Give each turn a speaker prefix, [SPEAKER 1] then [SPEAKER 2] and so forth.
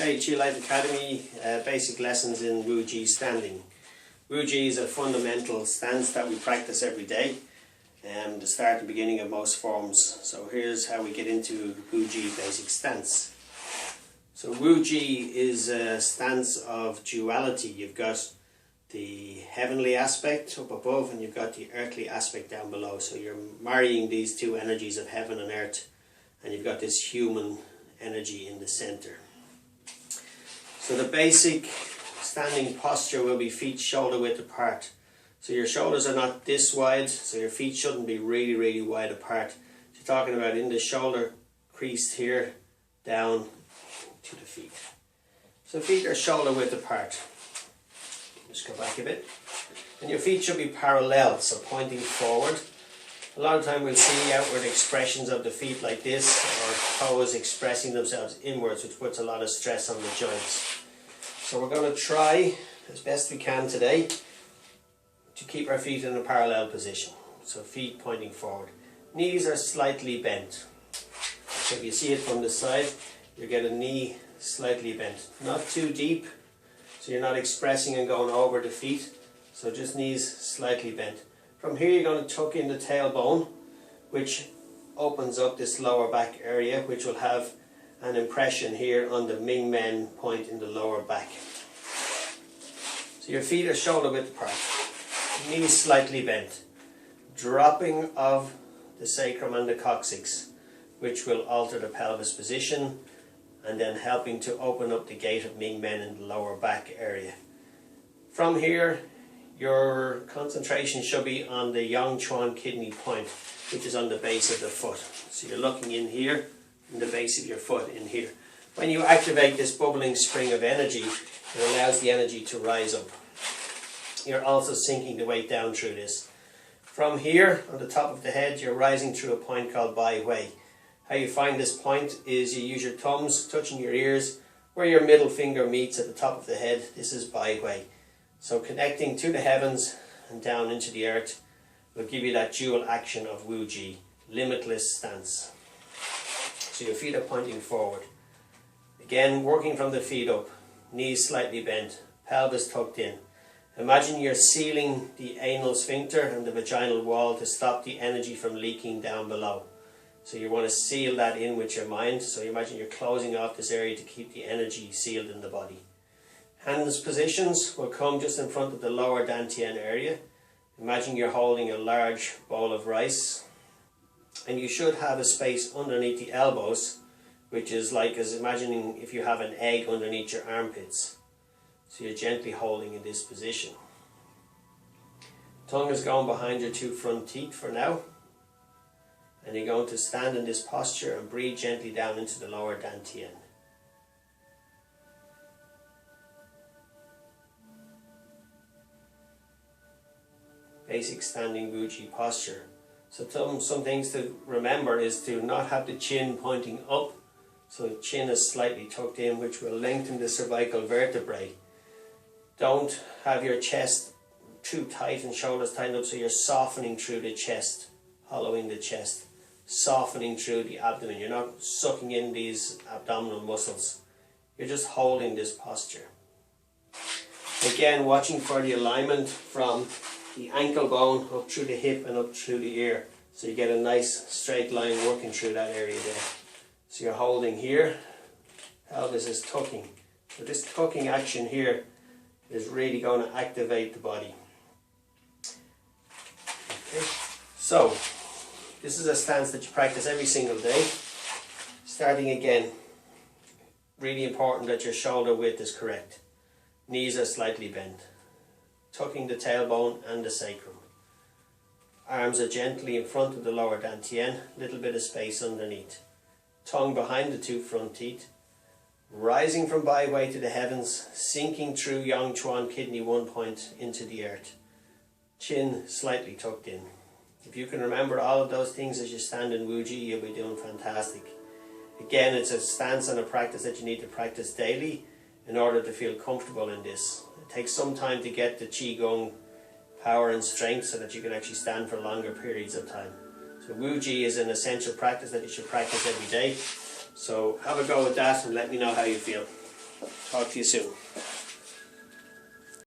[SPEAKER 1] Okay, Chi Life Academy, basic lessons in Wuji standing. Wuji is a fundamental stance that we practice every day, the start and beginning of most forms. So here's how we get into Wuji basic stance. So Wuji is a stance of duality. You've got the heavenly aspect up above and you've got the earthly aspect down below. So you're marrying these two energies of heaven and earth, and you've got this human energy in the center. So the basic standing posture will be feet shoulder width apart. So your shoulders are not this wide, so your feet shouldn't be really wide apart. So you're talking about in the shoulder crease here, down to the feet. So feet are shoulder width apart. Just go back a bit. And your feet should be parallel, so pointing forward. A lot of time we'll see outward expressions of the feet like this, or toes expressing themselves inwards, which puts a lot of stress on the joints. So we're going to try as best we can today to keep our feet in a parallel position. So feet pointing forward. Knees are slightly bent. So if you see it from the side, you get a knee slightly bent. Not too deep, so you're not expressing and going over the feet. So just knees slightly bent. From here you're going to tuck in the tailbone, which opens up this lower back area, which will have an impression here on the Ming Men point in the lower back. So your feet are shoulder width apart, knees slightly bent, dropping of the sacrum and the coccyx, which will alter the pelvis position and then helping to open up the gate of Ming Men in the lower back area. From here, your concentration should be on the Yang Chuan kidney point, which is on the base of the foot. So you're looking in here, in the base of your foot in here. When you activate this bubbling spring of energy, it allows the energy to rise up. You're also sinking the weight down through this. From here, on the top of the head, you're rising through a point called Bai Hui. How you find this point is you use your thumbs touching your ears, where your middle finger meets at the top of the head. This is Bai Hui. So connecting to the heavens and down into the earth will give you that dual action of Wuji, limitless stance. So your feet are pointing forward. Again, working from the feet up, knees slightly bent, pelvis tucked in. Imagine you're sealing the anal sphincter and the vaginal wall to stop the energy from leaking down below. So you want to seal that in with your mind. So you imagine you're closing off this area to keep the energy sealed in the body. Hands positions will come just in front of the lower dantian area. Imagine you're holding a large bowl of rice, and you should have a space underneath the elbows, which is like as imagining if you have an egg underneath your armpits. So you're gently holding in this position. Tongue is going behind your two front teeth for now. And you're going to stand in this posture and breathe gently down into the lower dantian. Basic standing Wuji posture. So some things to remember is to not have the chin pointing up. So the chin is slightly tucked in, which will lengthen the cervical vertebrae. Don't have your chest too tight and shoulders tightened up, so you're softening through the chest, hollowing the chest, softening through the abdomen. You're not sucking in these abdominal muscles. You're just holding this posture. Again, watching for the alignment from the ankle bone up through the hip and up through the ear. So you get a nice straight line working through that area there. So you're holding here, pelvis is tucking. So this tucking action here is really going to activate the body. Okay. So this is a stance that you practice every single day. Starting again, really important that your shoulder width is correct. Knees are slightly bent. Tucking the tailbone and the sacrum. Arms are gently in front of the lower dantian, little bit of space underneath. Tongue behind the two front teeth. Rising from Bai Hui to the heavens, sinking through Yang Chuan kidney 1 point into the earth. Chin slightly tucked in. If you can remember all of those things as you stand in Wuji, you'll be doing fantastic. Again, it's a stance and a practice that you need to practice daily in order to feel comfortable in this. It takes some time to get the Qigong power and strength so that you can actually stand for longer periods of time. So Wuji is an essential practice that you should practice every day. So have a go with that and let me know how you feel. Talk to you soon.